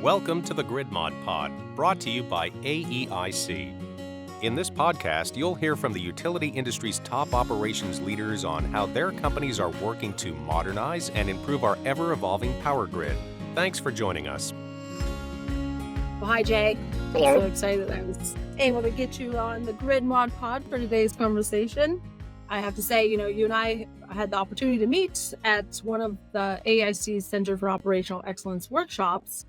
Welcome to the GridMod Pod, brought to you by AEIC. In this podcast, you'll hear from the utility industry's top operations leaders on how their companies are working to modernize and improve our ever-evolving power grid. Thanks for joining us. Well, hi, Jay. Hello. I'm so excited that I was able to get you on the GridMod Pod for today's conversation. I have to say, you and I had the opportunity to meet at one of the AEIC's Center for Operational Excellence workshops,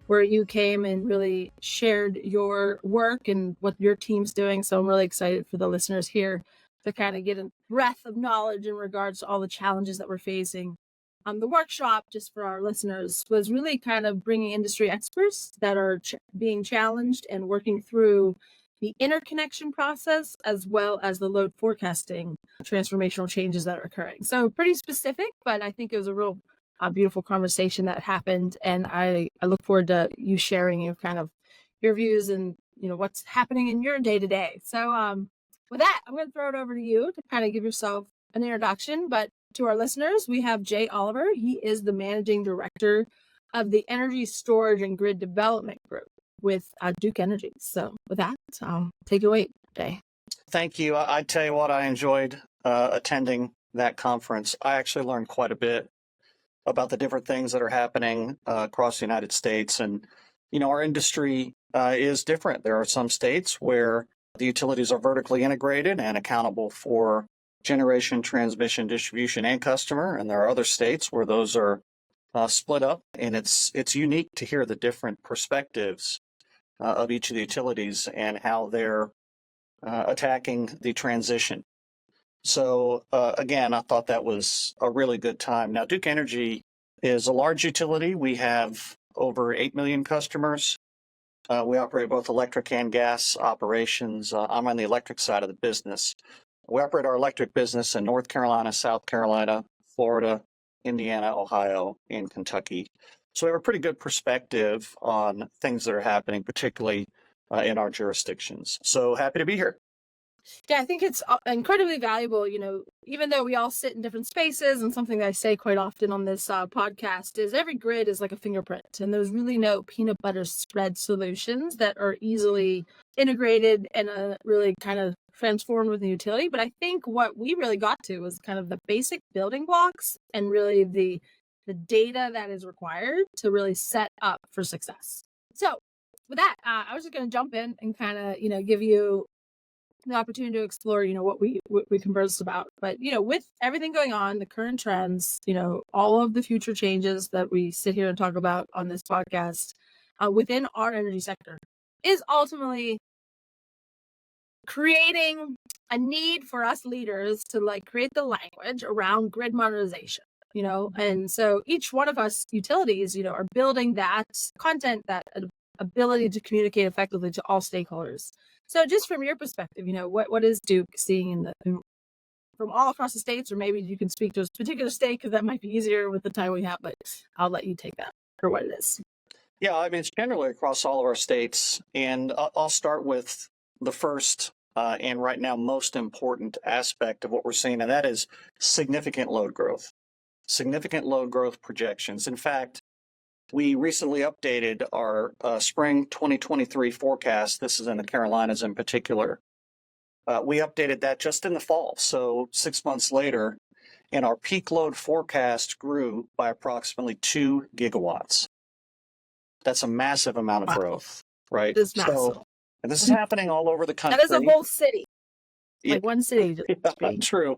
where you came and really shared your work and what your team's doing. So I'm really excited for the listeners here to kind of get a breadth of knowledge in regards to all the challenges that we're facing. The workshop, just for our listeners, was really kind of bringing industry experts that are being challenged and working through the interconnection process, as well as the load forecasting transformational changes that are occurring. So pretty specific, but I think it was a beautiful conversation that happened. And I look forward to you sharing your views and, what's happening in your day to day. So with that, I'm going to throw it over to you to kind of give yourself an introduction. But to our listeners, we have Jay Oliver. He is the managing director of the Energy Storage and Grid Development Group with Duke Energy. So with that, take it away, Jay. Thank you. I tell you what, I enjoyed attending that conference. I actually learned quite a bit about the different things that are happening across the United States. And, our industry is different. There are some states where the utilities are vertically integrated and accountable for generation, transmission, distribution, and customer. And there are other states where those are split up. And it's unique to hear the different perspectives of each of the utilities and how they're attacking the transition. So again, I thought that was a really good time. Now, Duke Energy is a large utility. We have over 8 million customers. We operate both electric and gas operations. I'm on the electric side of the business. We operate our electric business in North Carolina, South Carolina, Florida, Indiana, Ohio, and Kentucky. So we have a pretty good perspective on things that are happening, particularly in our jurisdictions. So happy to be here. Yeah, I think it's incredibly valuable, even though we all sit in different spaces, and something that I say quite often on this podcast is every grid is like a fingerprint, and there's really no peanut butter spread solutions that are easily integrated and really kind of transformed with the utility. But I think what we really got to was kind of the basic building blocks and really the data that is required to really set up for success. So with that, I was just going to jump in and kind of, give you the opportunity to explore, what we conversed about. But, with everything going on, the current trends, all of the future changes that we sit here and talk about on this podcast within our energy sector is ultimately creating a need for us leaders to create the language around grid modernization, and so each one of us utilities, are building that content, that ability to communicate effectively to all stakeholders. So just from your perspective, what is Duke seeing from all across the states, or maybe you can speak to a particular state because that might be easier with the time we have, but I'll let you take that for what it is. Yeah, I mean, it's generally across all of our states. And I'll start with the first and right now most important aspect of what we're seeing, and that is significant load growth projections. In fact, we recently updated our spring 2023 forecast. This is in the Carolinas in particular. We updated that just in the fall, so 6 months later, and our peak load forecast grew by approximately 2 gigawatts. That's a massive amount of growth, right? It is massive. So, and this is happening all over the country. That is a whole city, one city. Yeah,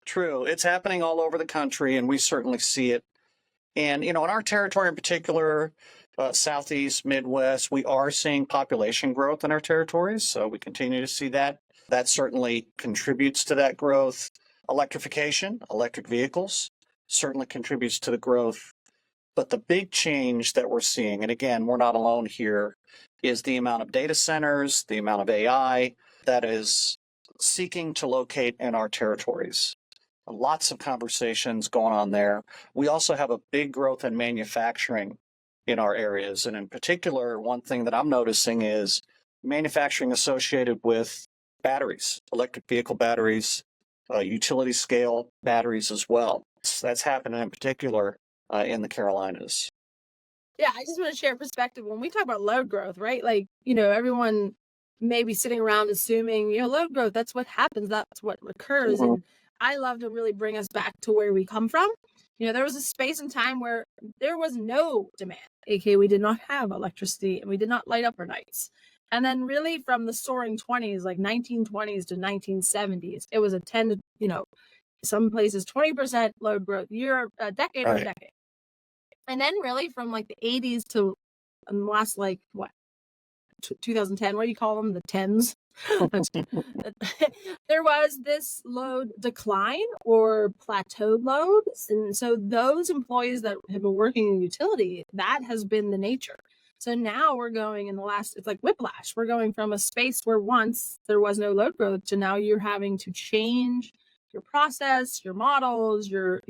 true. It's happening all over the country, and we certainly see it. And, in our territory in particular, Southeast, Midwest, we are seeing population growth in our territories. So we continue to see that. That certainly contributes to that growth. Electrification, electric vehicles, certainly contributes to the growth. But the big change that we're seeing, and again, we're not alone here, is the amount of data centers, the amount of AI that is seeking to locate in our territories. Lots of conversations going on there. We also have a big growth in manufacturing in our areas. And in particular, one thing that I'm noticing is manufacturing associated with batteries, electric vehicle batteries, utility scale batteries as well. So that's happening in particular in the Carolinas. Yeah, I just want to share perspective when we talk about load growth, right? Like, everyone may be sitting around assuming, load growth, that's what happens, that's what occurs. Mhm. And I love to really bring us back to where we come from. There was a space and time where there was no demand, aka we did not have electricity and we did not light up our nights. And then really from the soaring 20s, like 1920s to 1970s, it was a 10 to, some places 20% load growth year, a decade over Right. decade. And then really from like the 80s to last like what 2010, what do you call them, the tens? There was this load decline or plateaued loads, and so those employees that have been working in utility, that has been the nature. So now we're going in the last, it's like whiplash, we're going from a space where once there was no load growth to now you're having to change your process, your models, your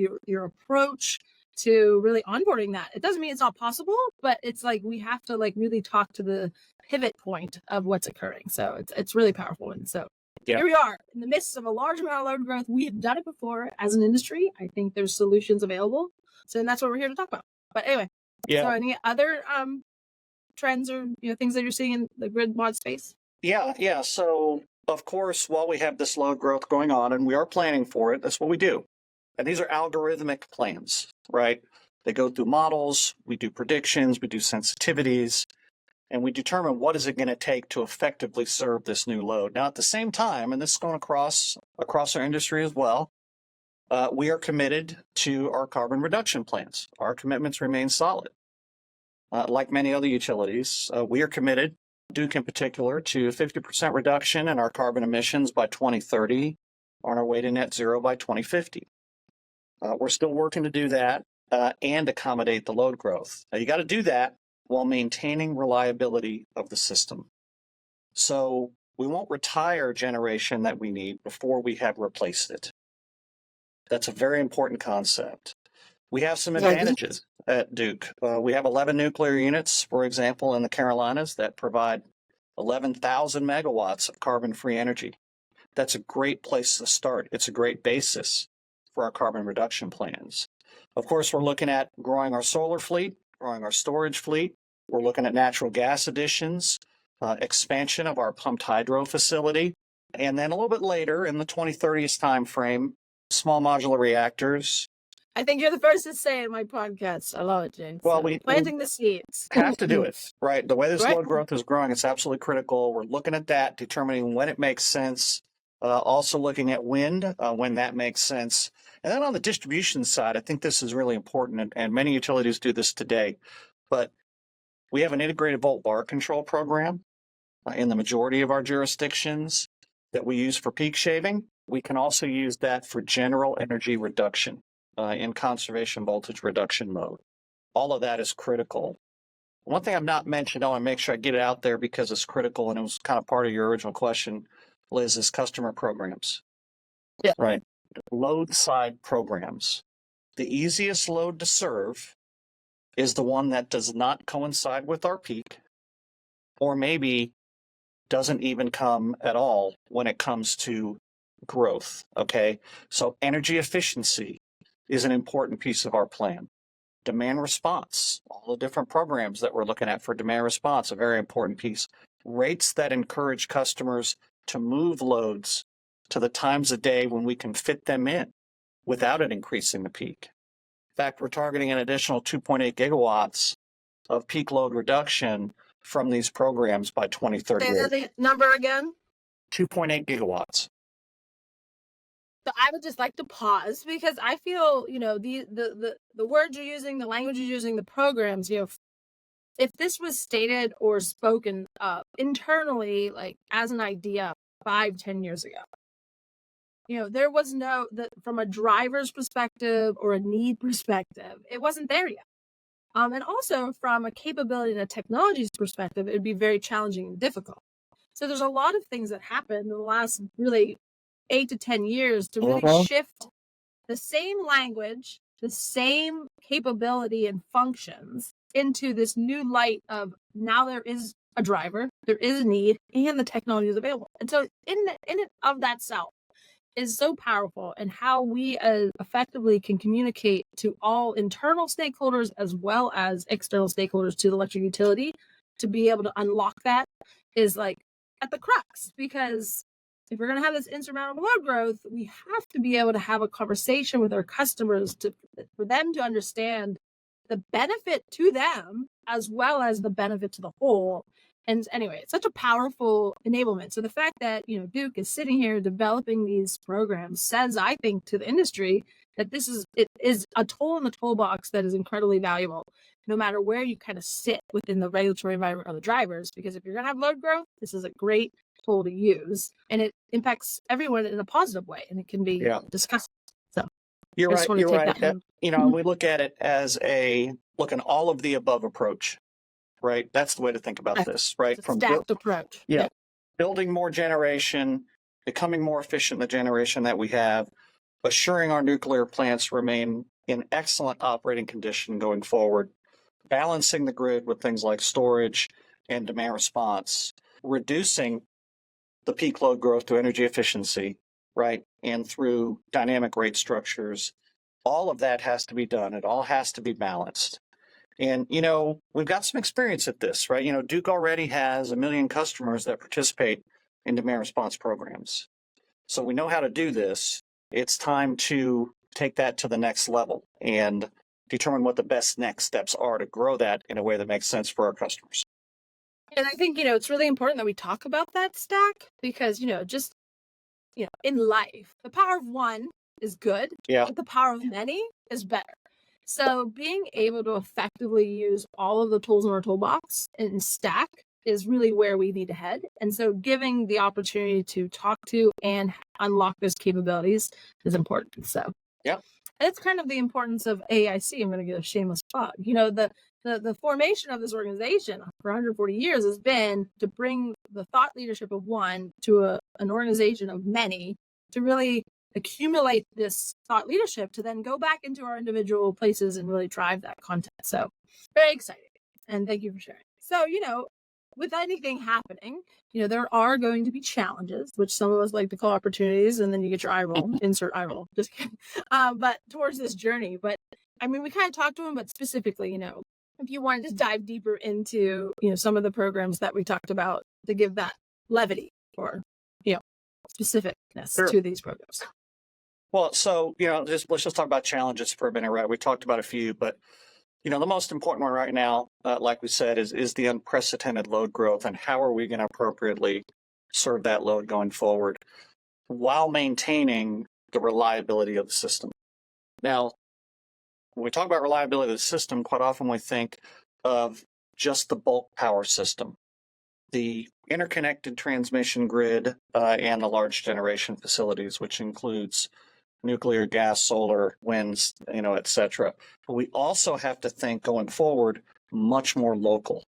approach to really onboarding that. It doesn't mean it's not possible, but it's like we have to like really talk to the pivot point of what's occurring. So it's really powerful. And so Yeah. here we are in the midst of a large amount of load growth. We have done it before as an industry. I think there's solutions available. So and that's what we're here to talk about. But anyway, so Yeah. any other trends or things that you're seeing in the grid mod space? Yeah. So of course, while we have this load growth going on and we are planning for it, that's what we do. And these are algorithmic plans, right? They go through models, we do predictions, we do sensitivities, and we determine what is it going to take to effectively serve this new load. Now, at the same time, and this is going across our industry as well, we are committed to our carbon reduction plans. Our commitments remain solid. Like many other utilities, we are committed, Duke in particular, to 50% reduction in our carbon emissions by 2030 on our way to net zero by 2050. We're still working to do that and accommodate the load growth. Now, you got to do that while maintaining reliability of the system. So we won't retire generation that we need before we have replaced it. That's a very important concept. We have some advantages at Duke. We have 11 nuclear units, for example, in the Carolinas that provide 11,000 megawatts of carbon-free energy. That's a great place to start. It's a great basis for our carbon reduction plans. Of course, we're looking at growing our solar fleet, growing our storage fleet. We're looking at natural gas additions, expansion of our pumped hydro facility, and then a little bit later in the 2030s timeframe, small modular reactors. I think you're the first to say it in my podcast. I love it, James. Well, So, we planting the seeds. have to do it, right? The way this Right. load growth is growing, it's absolutely critical. We're looking at that, determining when it makes sense, also looking at wind, when that makes sense. And then on the distribution side, I think this is really important, and many utilities do this today. But we have an integrated volt bar control program in the majority of our jurisdictions that we use for peak shaving. We can also use that for general energy reduction in conservation voltage reduction mode. All of that is critical. One thing I've not mentioned, I want to make sure I get it out there because it's critical, and it was kind of part of your original question, Liz, is customer programs. Yeah. Right. Load side programs. The easiest load to serve is the one that does not coincide with our peak, or maybe doesn't even come at all when it comes to growth. Okay. So energy efficiency is an important piece of our plan. Demand response, all the different programs that we're looking at for demand response, a very important piece. Rates that encourage customers to move loads to the times of day when we can fit them in without it increasing the peak. In fact, we're targeting an additional 2.8 gigawatts of peak load reduction from these programs by 2030. Say the number again. 2.8 gigawatts. So I would just like to pause because I feel, the words you're using, the language you're using, the programs, if this was stated or spoken internally, like as an idea 5-10 years ago, there was from a driver's perspective or a need perspective, it wasn't there yet. And also from a capability and a technology's perspective, it'd be very challenging and difficult. So there's a lot of things that happened in the last really 8 to 10 years to really shift the same language, the same capability and functions into this new light of now there is a driver, there is a need, and the technology is available. And so in and of that self, is so powerful, and how we effectively can communicate to all internal stakeholders as well as external stakeholders to the electric utility to be able to unlock that is like at the crux. Because if we're going to have this insurmountable load growth, we have to be able to have a conversation with our customers for them to understand the benefit to them as well as the benefit to the whole. And anyway, it's such a powerful enablement. So the fact that, Duke is sitting here developing these programs says, I think, to the industry that it is a tool in the toolbox that is incredibly valuable, no matter where you kind of sit within the regulatory environment or the drivers. Because if you're going to have load growth, this is a great tool to use, and it impacts everyone in a positive way, and it can be discussed. So you're I right. just want to You're take right. that one. We look at it as an all of the above approach, right? That's the way to think about this, right? It's a stacked approach. Yeah. Building more generation, becoming more efficient in the generation that we have, assuring our nuclear plants remain in excellent operating condition going forward, balancing the grid with things like storage and demand response, reducing the peak load growth to energy efficiency, right? And through dynamic rate structures, all of that has to be done. It all has to be balanced. And, we've got some experience at this, right? Duke already has 1 million customers that participate in demand response programs. So we know how to do this. It's time to take that to the next level and determine what the best next steps are to grow that in a way that makes sense for our customers. And I think, it's really important that we talk about that stack because, in life, the power of one is good, but the power of many is better. So being able to effectively use all of the tools in our toolbox and stack is really where we need to head. And so giving the opportunity to talk to and unlock those capabilities is important. So it's kind of the importance of AEIC. I'm going to get a shameless plug. The formation of this organization for 140 years has been to bring the thought leadership of one to an organization of many to really accumulate this thought leadership to then go back into our individual places and really drive that content. So very exciting. And thank you for sharing. So, with anything happening, there are going to be challenges, which some of us like to call opportunities, and then you get your eye roll, insert eye roll, just kidding. But towards this journey. But I mean, we kind of talked to him, but specifically, if you wanted to dive deeper into, some of the programs that we talked about to give that levity or, specificness to these programs. Well, so, let's just talk about challenges for a minute, right? We talked about a few, but, the most important one right now, like we said, is the unprecedented load growth, and how are we going to appropriately serve that load going forward while maintaining the reliability of the system. Now, when we talk about reliability of the system, quite often we think of just the bulk power system, the interconnected transmission grid, and the large generation facilities, which includes nuclear, gas, solar, winds, et cetera. But we also have to think going forward much more local,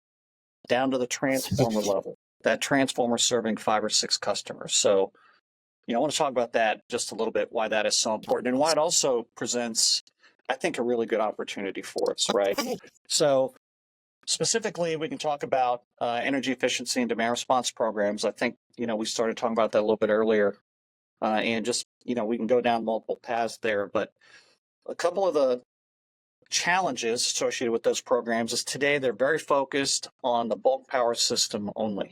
down to the transformer level, that transformer serving 5 or 6 customers. So, I want to talk about that just a little bit, why that is so important and why it also presents, I think, a really good opportunity for us, right? So specifically, we can talk about energy efficiency and demand response programs. I think, we started talking about that a little bit earlier. And just, we can go down multiple paths there, but a couple of the challenges associated with those programs is today they're very focused on the bulk power system only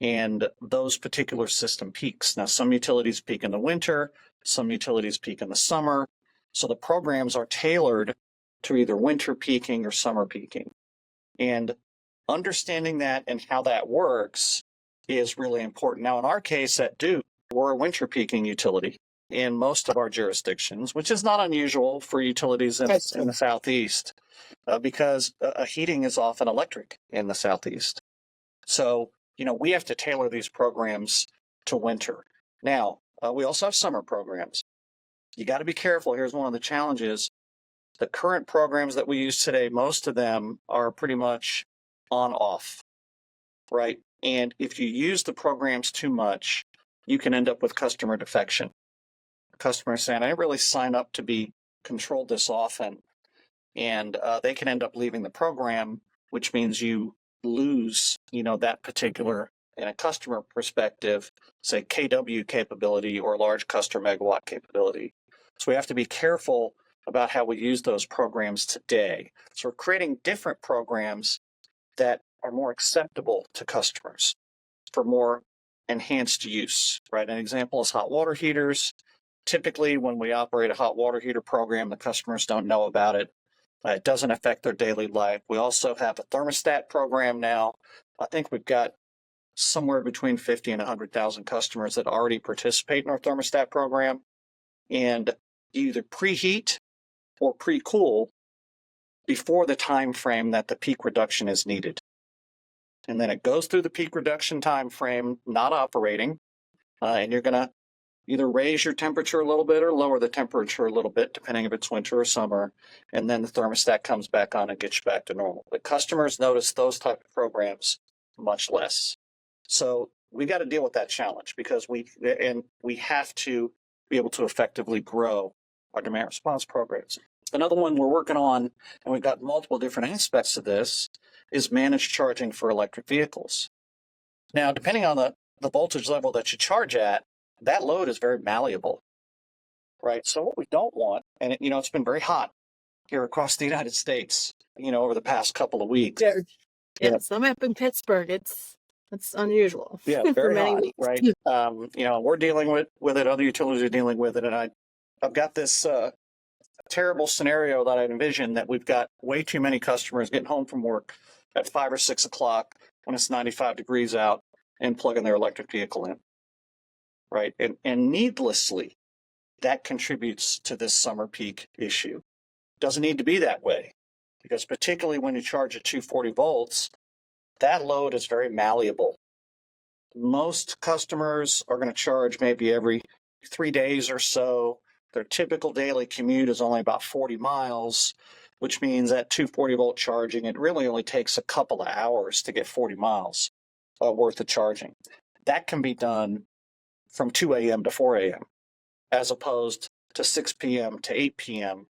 and those particular system peaks. Now, some utilities peak in the winter, some utilities peak in the summer. So the programs are tailored to either winter peaking or summer peaking. And understanding that and how that works is really important. Now, in our case at Duke, we're a winter peaking utility in most of our jurisdictions, which is not unusual for utilities in the Southeast because heating is often electric in the Southeast. So, we have to tailor these programs to winter. Now, we also have summer programs. You got to be careful. Here's one of the challenges. The current programs that we use today, most of them are pretty much on-off, right? And if you use the programs too much, you can end up with customer defection. Customers saying, I didn't really sign up to be controlled this often. And they can end up leaving the program, which means you lose, that particular in a customer perspective, say KW capability or large customer megawatt capability. So we have to be careful about how we use those programs today. So we're creating different programs that are more acceptable to customers for more enhanced use, right? An example is hot water heaters. Typically, when we operate a hot water heater program, the customers don't know about it. It doesn't affect their daily life. We also have a thermostat program now. I think we've got somewhere between 50 and 100,000 customers that already participate in our thermostat program. And you either preheat or pre-cool before the time frame that the peak reduction is needed. And then it goes through the peak reduction time frame, not operating, and you're going to either raise your temperature a little bit or lower the temperature a little bit, depending if it's winter or summer, and then the thermostat comes back on and gets you back to normal. But customers notice those type of programs much less. So we got to deal with that challenge because we have to be able to effectively grow our demand response programs. Another one we're working on, and we've got multiple different aspects of this, is managed charging for electric vehicles. Now, depending on the voltage level that you charge at, that load is very malleable, right? So what we don't want, and it's been very hot here across the United States, over the past couple of weeks. Yes, I'm up in Pittsburgh. It's unusual. Yeah, for very many hot, weeks. right? We're dealing with it. Other utilities are dealing with it, and I've got this terrible scenario that I envision that we've got way too many customers getting home from work at 5 or 6 o'clock when it's 95 degrees out and plugging their electric vehicle in, right? And needlessly, that contributes to this summer peak issue. Doesn't need to be that way because particularly when you charge at 240 volts, that load is very malleable. Most customers are going to charge maybe every 3 days or so. Their typical daily commute is only about 40 miles, which means at 240 volt charging, it really only takes a couple of hours to get 40 miles worth of charging. That can be done from 2 a.m. to 4 a.m. as opposed to 6 p.m. to 8 p.m.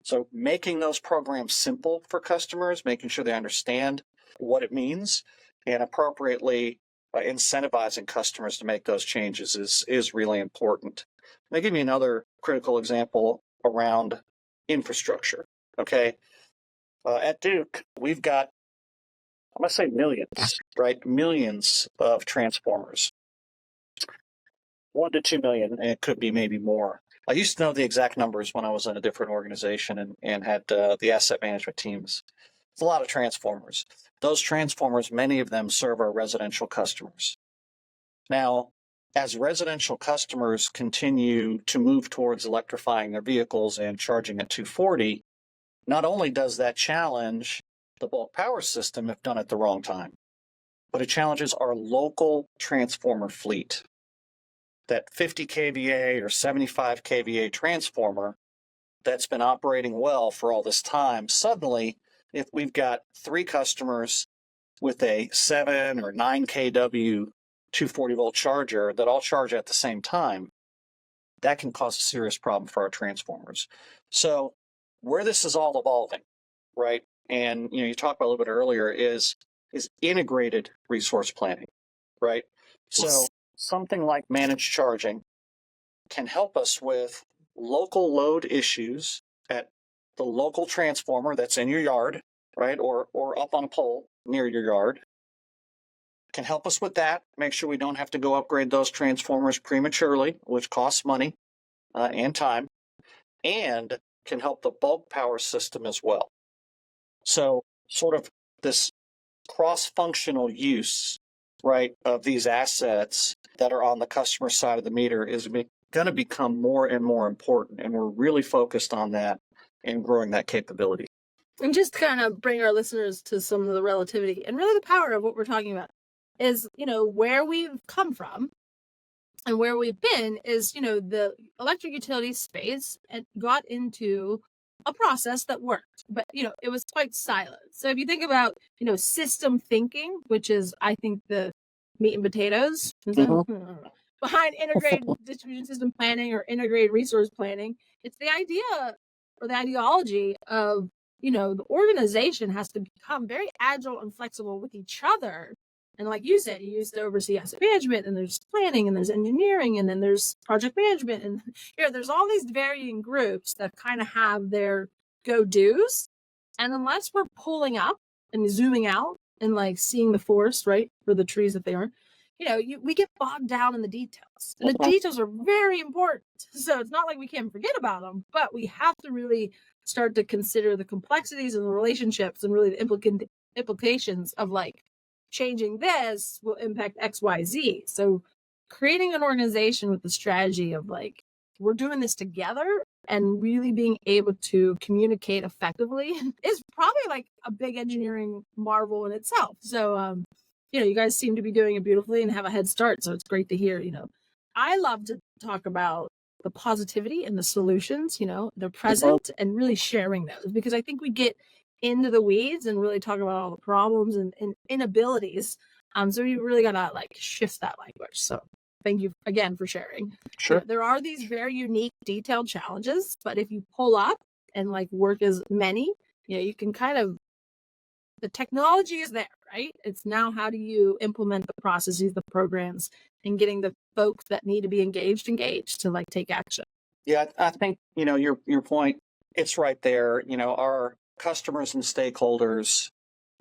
So making those programs simple for customers, making sure they understand what it means, and appropriately incentivizing customers to make those changes is really important. Let me give you another critical example around infrastructure, okay? At Duke, we've got, I'm going to say millions, right? Millions of transformers. 1 to 2 million, and it could be maybe more. I used to know the exact numbers when I was in a different organization and had the asset management teams. It's a lot of transformers. Those transformers, many of them serve our residential customers. Now, as residential customers continue to move towards electrifying their vehicles and charging at 240, not only does that challenge the bulk power system if done at the wrong time, but it challenges our local transformer fleet. That 50 kVA or 75 kVA transformer that's been operating well for all this time, suddenly, if we've got 3 customers with a 7 or 9 kW 240 volt charger that all charge at the same time, that can cause a serious problem for our transformers. So where this is all evolving, right? And you talked about a little bit earlier is integrated resource planning, right? So something like managed charging can help us with local load issues at the local transformer that's in your yard, right? Or up on a pole near your yard. Can help us with that, make sure we don't have to go upgrade those transformers prematurely, which costs money and time, and can help the bulk power system as well. So sort of this cross-functional use, right, of these assets that are on the customer side of the meter is going to become more and more important, and we're really focused on that and growing that capability. And just to kind of bring our listeners to some of the relativity and really the power of what we're talking about is, where we've come from and where we've been is, the electric utility space and got into a process that worked, but, it was quite silent. So if you think about, system thinking, which is, I think, the meat and potatoes behind integrated distribution system planning or integrated resource planning, it's the idea or the ideology of, the organization has to become very agile and flexible with each other And like you said, you used to oversee asset management, and there's planning, and there's engineering, and then there's project management. And there's all these varying groups that kind of have their go-dos. And unless we're pulling up and zooming out and like seeing the forest, right, for the trees that they are, we get bogged down in the details. And the details are very important. So it's not like we can forget about them, but we have to really start to consider the complexities and the relationships and really the implications of like changing this will impact XYZ. So creating an organization with the strategy of like, we're doing this together and really being able to communicate effectively is probably like a big engineering marvel in itself. So, you guys seem to be doing it beautifully and have a head start. So it's great to hear. I love to talk about the positivity and the solutions, the present, and really sharing those, because I think we get into the weeds and really talk about all the problems and inabilities. So you really gotta like shift that language. So thank you again for sharing. Sure. There are these very unique, detailed challenges, but if you pull up and like work as many, you can kind of, the technology is there, right? It's now how do you implement the processes, the programs, and getting the folks that need to be engaged to like take action. Yeah, I think, your point, it's right there. Our customers and stakeholders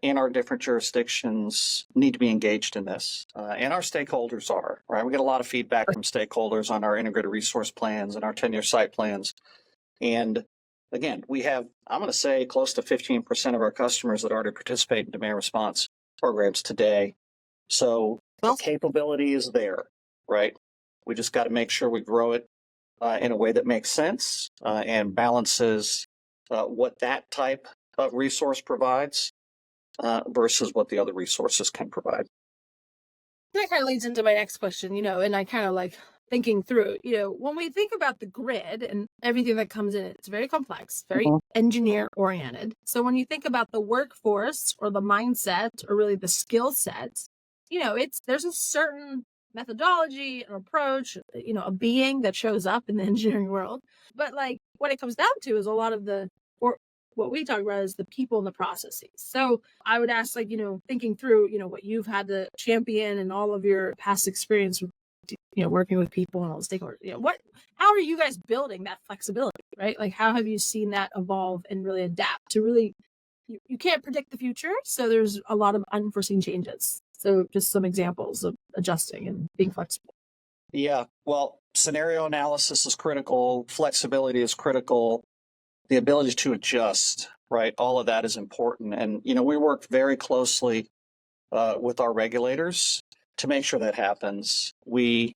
in our different jurisdictions need to be engaged in this. And our stakeholders are, right? We get a lot of feedback from stakeholders on our integrated resource plans and our 10-year site plans. And again, we have, I'm going to say, close to 15% of our customers that already participate in demand response programs today. So the capability is there, right? We just got to make sure we grow it in a way that makes sense and balances what that type of resource provides versus what the other resources can provide. That kind of leads into my next question, and I kind of like thinking through, when we think about the grid and everything that comes in, it's very complex, very engineer oriented. So when you think about the workforce or the mindset or really the skill sets, there's a certain methodology, an approach, a being that shows up in the engineering world. But like what it comes down to is a lot of or what we talk about is the people and the processes. So I would ask, like, thinking through, what you've had to champion and all of your past experience with, working with people and all the stakeholders, how are you guys building that flexibility, right? Like, how have you seen that evolve and really adapt to really, you can't predict the future. So there's a lot of unforeseen changes. So just some examples of adjusting and being flexible. Yeah, well, scenario analysis is critical. Flexibility is critical. The ability to adjust, right? All of that is important. And, we work very closely with our regulators to make sure that happens. We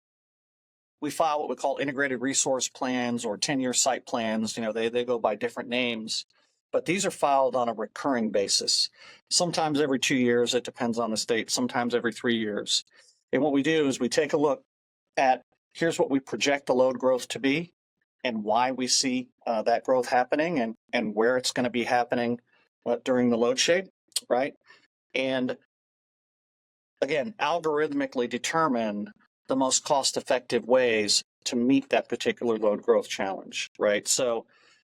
file what we call integrated resource plans or 10-year site plans. They go by different names, but these are filed on a recurring basis. Sometimes every 2 years, it depends on the state, sometimes every 3 years. And what we do is we take a look at, here's what we project the load growth to be and why we see that growth happening and where it's going to be happening during the load shape, right? And again, algorithmically determine the most cost-effective ways to meet that particular load growth challenge, right? So,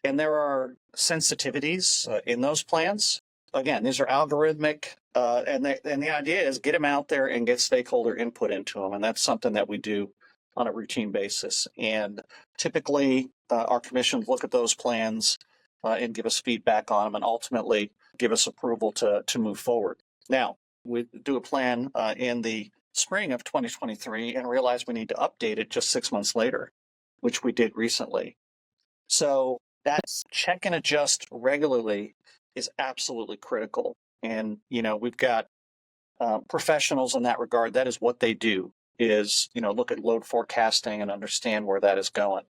and there are sensitivities in those plans. Again, these are algorithmic, and the idea is get them out there and get stakeholder input into them, and that's something that we do on a routine basis. And typically, our commissions look at those plans and give us feedback on them, and ultimately give us approval to move forward. Now, we do a plan in the spring of 2023 and realize we need to update it just 6 months later, which we did recently. So that check and adjust regularly is absolutely critical. And, we've got professionals in that regard. That is what they do, is, look at load forecasting and understand where that is going.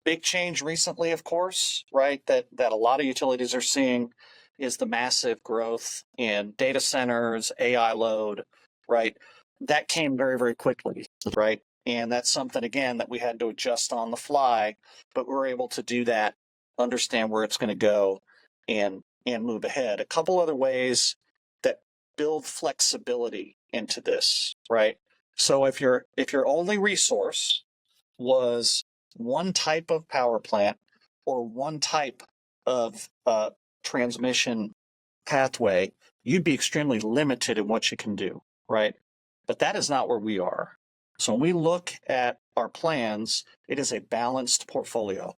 Big change recently, of course, right, that a lot of utilities are seeing is the massive growth in data centers, AI load, right? That came very, very quickly, right? And that's something, again, that we had to adjust on the fly, but we're able to do that, understand where it's going to go, and move ahead. A couple other ways that build flexibility into this, right? So if your only resource was one type of power plant or one type of transmission pathway, you'd be extremely limited in what you can do, right? But that is not where we are. So when we look at our plans, it is a balanced portfolio.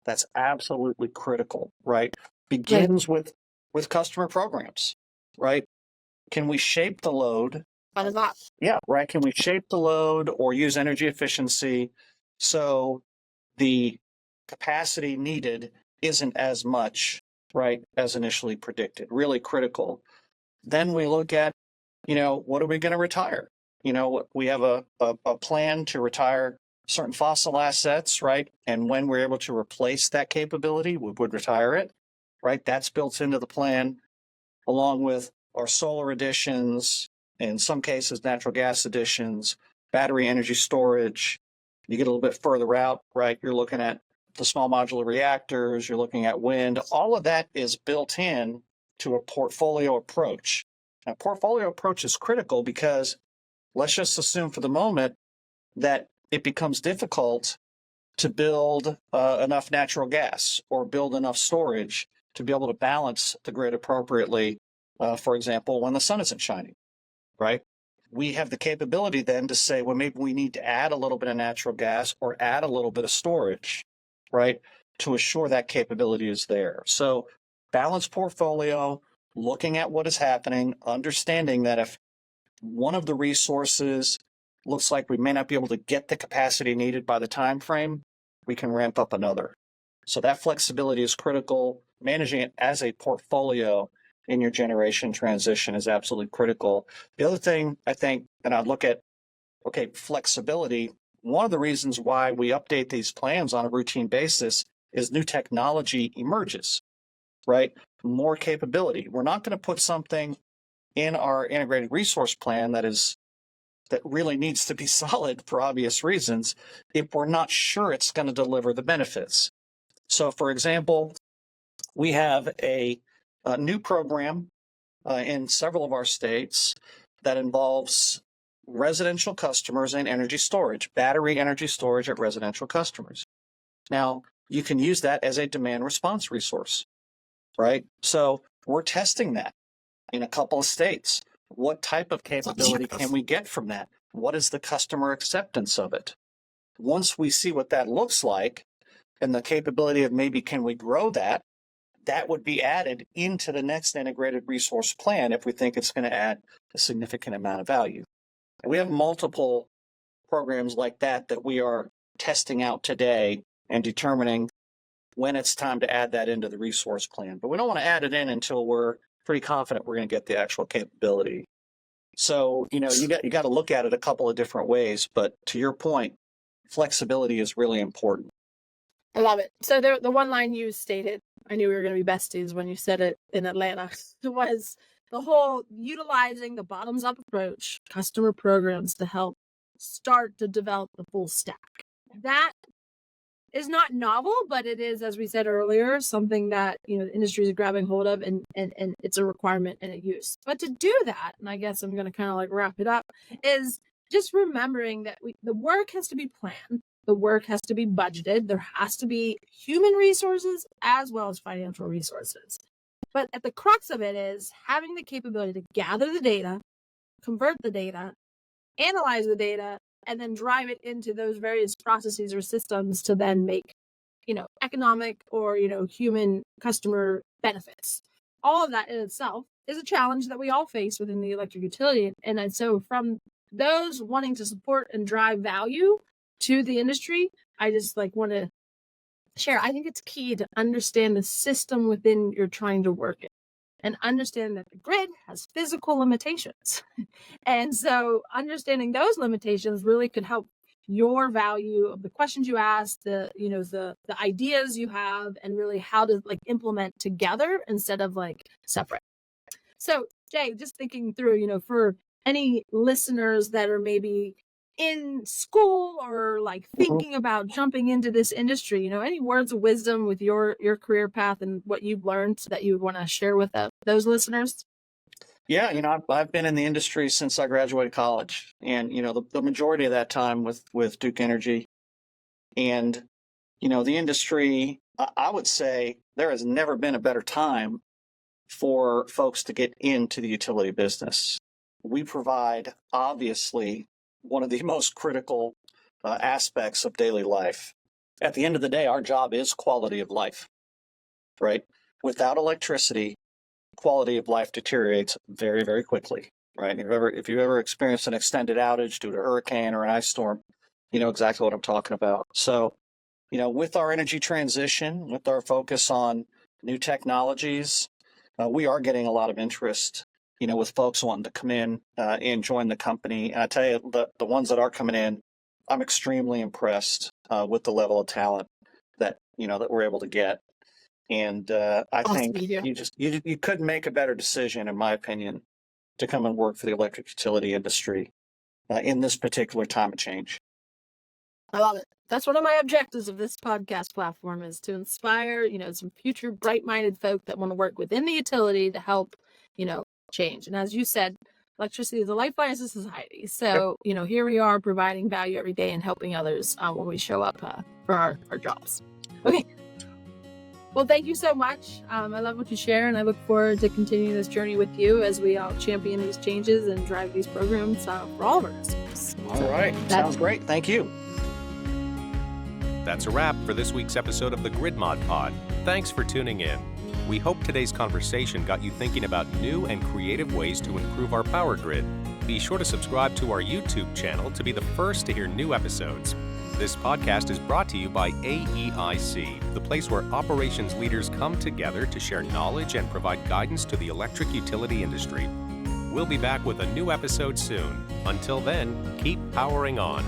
That's absolutely critical, right? Begins with customer programs, right? Can we shape the load? But it's not. Yeah, right. Can we shape the load or use energy efficiency so the capacity needed isn't as much, right, as initially predicted? Really critical. Then we look at, what are we going to retire? We have a plan to retire certain fossil assets, right? And when we're able to replace that capability, we would retire it, right? That's built into the plan, along with our solar additions, in some cases, natural gas additions, battery energy storage. You get a little bit further out, right? You're looking at the small modular reactors, you're looking at wind. All of that is built in to a portfolio approach. Now, portfolio approach is critical because let's just assume for the moment that it becomes difficult to build enough natural gas or build enough storage to be able to balance the grid appropriately, for example, when the sun isn't shining, right? We have the capability then to say, well, maybe we need to add a little bit of natural gas or add a little bit of storage, right, to assure that capability is there. So balanced portfolio, looking at what is happening, understanding that if one of the resources looks like we may not be able to get the capacity needed by the time frame, we can ramp up another. So that flexibility is critical. Managing it as a portfolio in your generation transition is absolutely critical. The other thing I think, and I'd look at, flexibility. One of the reasons why we update these plans on a routine basis is new technology emerges, right? More capability. We're not going to put something in our integrated resource plan that really needs to be solid for obvious reasons if we're not sure it's going to deliver the benefits. So, for example, we have a new program in several of our states that involves residential customers and energy storage, battery energy storage at residential customers. Now, you can use that as a demand response resource, right? So we're testing that in a couple of states. What type of capability can we get from that? What is the customer acceptance of it? Once we see what that looks like and the capability of maybe can we grow that, that would be added into the next integrated resource plan if we think it's going to add a significant amount of value. And we have multiple programs like that we are testing out today and determining when it's time to add that into the resource plan. But we don't want to add it in until we're pretty confident we're going to get the actual capability. So, you got to look at it a couple of different ways. But to your point, flexibility is really important. I love it. So the one line you stated, I knew we were going to be besties when you said it in Atlanta, was the whole utilizing the bottoms-up approach, customer programs to help start to develop the full stack. That is not novel, but it is, as we said earlier, something that the industry is grabbing hold of, and it's a requirement and a use. But to do that, and I guess I'm going to kind of wrap it up, is just remembering that the work has to be planned. The work has to be budgeted. There has to be human resources as well as financial resources. But at the crux of it is having the capability to gather the data, convert the data, analyze the data, and then drive it into those various processes or systems to then make, economic or, human customer benefits. All of that in itself is a challenge that we all face within the electric utility. And so from those wanting to support and drive value to the industry, I just want to share. I think it's key to understand the system within you're trying to work in and understand that the grid has physical limitations. And so understanding those limitations really could help your value of the questions you ask, the ideas you have, and really how to implement together instead of separate. So Jay, just thinking through, for any listeners that are maybe in school or thinking about jumping into this industry, any words of wisdom with your career path and what you've learned that you would want to share with those listeners? Yeah, I've been in the industry since I graduated college, and the majority of that time with Duke Energy, and the industry. I would say there has never been a better time for folks to get into the utility business. we provide, obviously, one of the most critical aspects of daily life. At the end of the day, our job is quality of life, right? Without electricity, quality of life deteriorates very, very quickly, right? If you've ever experienced an extended outage due to a hurricane or an ice storm, you know exactly what I'm talking about. So, with our energy transition, with our focus on new technologies, we are getting a lot of interest, with folks wanting to come in and join the company. And I tell you, the ones that are coming in, I'm extremely impressed with the level of talent that we're able to get. And I Awesome think to hear. you couldn't make a better decision, in my opinion, to come and work for the electric utility industry in this particular time of change. I love it. That's one of my objectives of this podcast platform is to inspire, some future bright-minded folk that want to work within the utility to help, change. And as you said, electricity is a lifeline of society. So, here we are providing value every day and helping others when we show up for our jobs. Okay. Well, thank you so much. I love what you share, and I look forward to continuing this journey with you as we all champion these changes and drive these programs for all of our customers. All right. Sounds great. Thank you. That's a wrap for this week's episode of the Grid Mod Pod. Thanks for tuning in. We hope today's conversation got you thinking about new and creative ways to improve our power grid. Be sure to subscribe to our YouTube channel to be the first to hear new episodes. This podcast is brought to you by AEIC, the place where operations leaders come together to share knowledge and provide guidance to the electric utility industry. We'll be back with a new episode soon. Until then, keep powering on.